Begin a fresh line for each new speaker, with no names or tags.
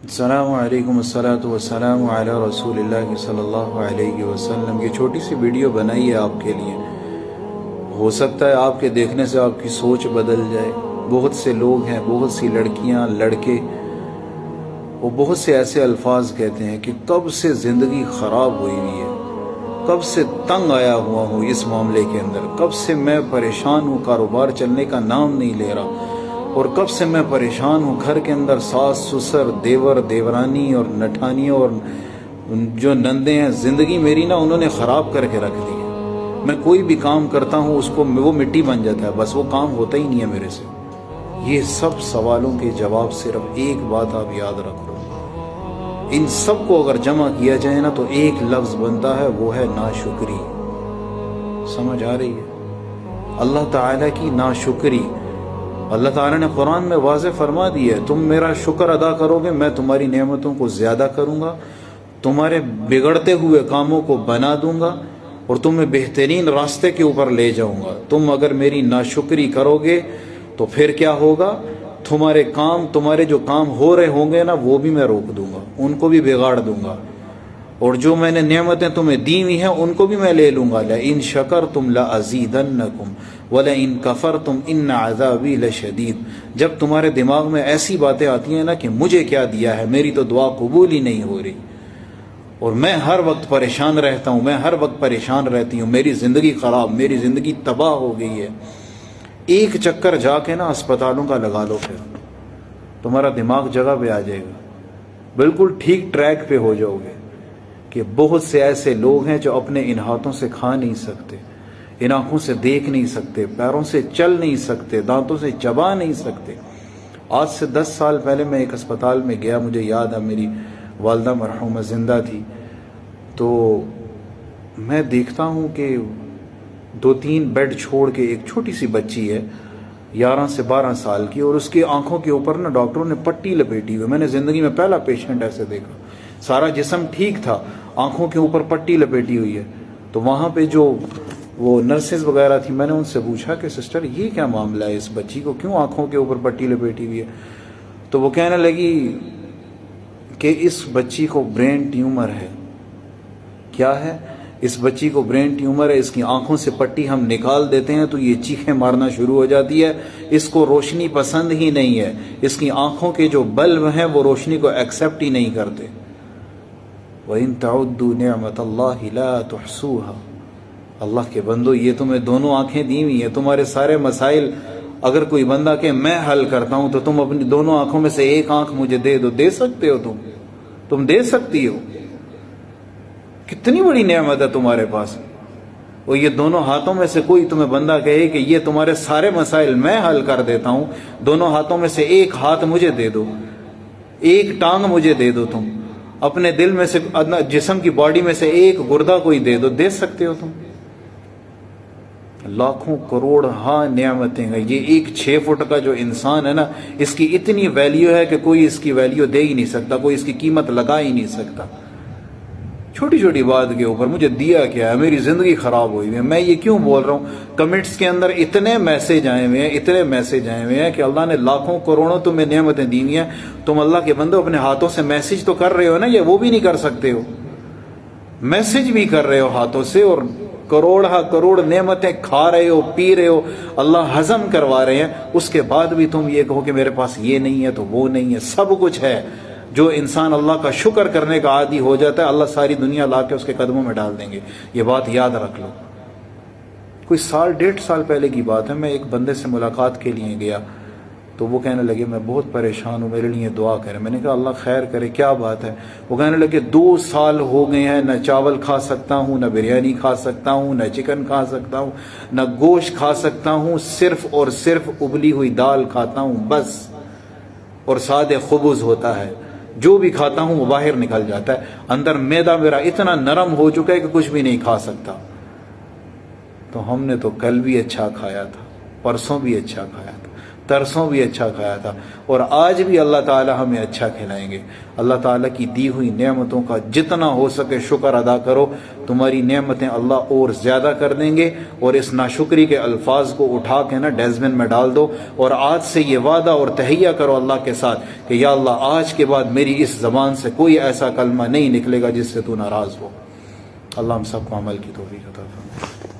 السلام علیکم والصلاۃ والسلام علی رسول اللہ صلی اللہ علیہ وسلم۔ یہ چھوٹی سی ویڈیو بنائی ہے آپ کے لیے، ہو سکتا ہے آپ کے دیکھنے سے آپ کی سوچ بدل جائے۔ بہت سے لوگ ہیں، بہت سی لڑکیاں، لڑکے، وہ بہت سے ایسے الفاظ کہتے ہیں کہ کب سے زندگی خراب ہوئی ہوئی ہے، کب سے تنگ آیا ہوا ہوں اس معاملے کے اندر، کب سے میں پریشان ہوں، کاروبار چلنے کا نام نہیں لے رہا، اور کب سے میں پریشان ہوں، گھر کے اندر ساس سسر، دیور دیورانی اور نٹھانیاں اور جو نندے ہیں، زندگی میری نا انہوں نے خراب کر کے رکھ دی ہے۔ میں کوئی بھی کام کرتا ہوں اس کو وہ مٹی بن جاتا ہے، بس وہ کام ہوتا ہی نہیں ہے میرے سے۔ یہ سب سوالوں کے جواب صرف ایک بات آپ یاد رکھ لو، ان سب کو اگر جمع کیا جائے نا تو ایک لفظ بنتا ہے، وہ ہے ناشکری۔ سمجھ آ رہی ہے؟ اللہ تعالیٰ کی ناشکری۔ اللہ تعالیٰ نے قرآن میں واضح فرما دی ہے، تم میرا شکر ادا کرو گے میں تمہاری نعمتوں کو زیادہ کروں گا، تمہارے بگڑتے ہوئے کاموں کو بنا دوں گا اور تمہیں بہترین راستے کے اوپر لے جاؤں گا۔ تم اگر میری ناشکری کرو گے تو پھر کیا ہوگا؟ تمہارے جو کام ہو رہے ہوں گے نا وہ بھی میں روک دوں گا، ان کو بھی بگاڑ دوں گا، اور جو میں نے نعمتیں تمہیں دی ہوئی ہیں ان کو بھی میں لے لوں گا۔ لَإِن شَكَرْتُمْ لَأَزِيدَنَّكُمْ وَلَئِن كَفَرْتُمْ إِنَّ عَذَابِي لَشَدِيدٌ۔ جب تمہارے دماغ میں ایسی باتیں آتی ہیں نا کہ مجھے کیا دیا ہے، میری تو دعا قبول ہی نہیں ہو رہی، اور میں ہر وقت پریشان رہتا ہوں، میں ہر وقت پریشان رہتی ہوں، میری زندگی خراب، میری زندگی تباہ ہو گئی ہے، ایک چکر جا کے نا اسپتالوں کا لگا لو، پھر تمہارا دماغ جگہ پہ آ جائے گا، بالکل ٹھیک ٹریک پہ ہو جاؤ گے۔ کہ بہت سے ایسے لوگ ہیں جو اپنے ان ہاتھوں سے کھا نہیں سکتے، ان آنکھوں سے دیکھ نہیں سکتے، پیروں سے چل نہیں سکتے، دانتوں سے چبا نہیں سکتے۔ آج سے 10 سال پہلے میں ایک اسپتال میں گیا، مجھے یاد ہے میری والدہ مرحومہ زندہ تھی، تو میں دیکھتا ہوں کہ 2-3 بیڈ چھوڑ کے ایک چھوٹی سی بچی ہے 11 سے 12 سال کی، اور اس کی آنکھوں کے اوپر نا ڈاکٹروں نے پٹی لپیٹی ہوئی۔ میں نے زندگی میں پہلا پیشنٹ ایسے دیکھا، سارا جسم ٹھیک تھا، آنکھوں کے اوپر پٹی لپیٹی ہوئی ہے۔ تو وہاں پہ جو وہ نرسز وغیرہ تھی، میں نے ان سے پوچھا کہ سسٹر یہ کیا معاملہ ہے، اس بچی کو کیوں آنکھوں کے اوپر پٹی لپیٹی ہوئی ہے؟ تو وہ کہنے لگی کہ اس بچی کو برین ٹیومر ہے۔ کیا ہے؟ اس بچی کو برین ٹیومر ہے، اس کی آنکھوں سے پٹی ہم نکال دیتے ہیں تو یہ چیخیں مارنا شروع ہو جاتی ہے، اس کو روشنی پسند ہی نہیں ہے، اس کی آنکھوں کے جو بلب ہیں وہ روشنی کو ایکسیپٹ ہی نہیں کرتے۔ وَإِن تَعُدُّوا نِعْمَةَ اللَّهِ لَا تُحْصُوهَا۔ اللہ کے بندو، یہ تمہیں دونوں آنکھیں دی ہوئی ہیں، تمہارے سارے مسائل اگر کوئی بندہ کہ میں حل کرتا ہوں تو تم اپنی دونوں آنکھوں میں سے ایک آنکھ مجھے دے دو، دے سکتے ہو؟ تم دے سکتی ہو؟ کتنی بڑی نعمت ہے تمہارے پاس۔ اور یہ دونوں ہاتھوں میں سے کوئی تمہیں بندہ کہے کہ یہ تمہارے سارے مسائل میں حل کر دیتا ہوں، دونوں ہاتھوں میں سے ایک ہاتھ مجھے دے دو، ایک ٹانگ مجھے دے دو، تم اپنے دل میں سے، جسم کی باڈی میں سے ایک گردہ کوئی دے دو، دے سکتے ہو تم؟ لاکھوں کروڑ ہاں نعمتیں ہیں۔ یہ ایک 6 فٹ کا جو انسان ہے نا، اس کی اتنی ویلیو ہے کہ کوئی اس کی ویلیو دے ہی نہیں سکتا، کوئی اس کی قیمت لگا ہی نہیں سکتا۔ چھوٹی چھوٹی بات کے اوپر مجھے دیا کیا ہے، میری زندگی خراب ہوئی ہے۔ میں یہ کیوں بول رہا ہوں؟ کمنٹس کے اندر اتنے میسج آئے ہوئے ہیں کہ اللہ نے لاکھوں کروڑوں تمہیں نعمتیں دی ہوئی ہیں، تم اللہ کے بندو اپنے ہاتھوں سے میسج تو کر رہے ہو نا، یہ وہ بھی نہیں کر سکتے ہو، میسج بھی کر رہے ہو ہاتھوں سے، اور کروڑ نعمتیں کھا رہے ہو، پی رہے ہو، اللہ ہضم کروا رہے ہیں، اس کے بعد بھی تم یہ کہو کہ میرے پاس یہ نہیں ہے تو وہ نہیں ہے۔ سب کچھ ہے۔ جو انسان اللہ کا شکر کرنے کا عادی ہو جاتا ہے، اللہ ساری دنیا لا کے اس کے قدموں میں ڈال دیں گے۔ یہ بات یاد رکھ لو۔ کوئی 1.5 سال پہلے کی بات ہے، میں ایک بندے سے ملاقات کے لیے گیا تو وہ کہنے لگے میں بہت پریشان ہوں، میرے لیے دعا کریں۔ میں نے کہا اللہ خیر کرے، کیا بات ہے؟ وہ کہنے لگے 2 سال ہو گئے ہیں، نہ چاول کھا سکتا ہوں، نہ بریانی کھا سکتا ہوں، نہ چکن کھا سکتا ہوں، نہ گوشت کھا سکتا ہوں، صرف اور صرف ابلی ہوئی دال کھاتا ہوں بس، اور سادے خبز ہوتا ہے، جو بھی کھاتا ہوں وہ باہر نکل جاتا ہے، اندر معدہ میرا اتنا نرم ہو چکا ہے کہ کچھ بھی نہیں کھا سکتا۔ تو ہم نے تو کل بھی اچھا کھایا تھا، پرسوں بھی اچھا کھایا تھا، ترسوں بھی اچھا کھایا تھا، اور آج بھی اللہ تعالی ہمیں اچھا کھلائیں گے۔ اللہ تعالیٰ کی دی ہوئی نعمتوں کا جتنا ہو سکے شکر ادا کرو، تمہاری نعمتیں اللہ اور زیادہ کر دیں گے، اور اس ناشکری کے الفاظ کو اٹھا کے نا ڈسٹبن میں ڈال دو، اور آج سے یہ وعدہ اور تہیہ کرو اللہ کے ساتھ کہ یا اللہ آج کے بعد میری اس زبان سے کوئی ایسا کلمہ نہیں نکلے گا جس سے تو ناراض ہو۔ اللہ ہم سب کو عمل کی توفیق عطا فرمائے۔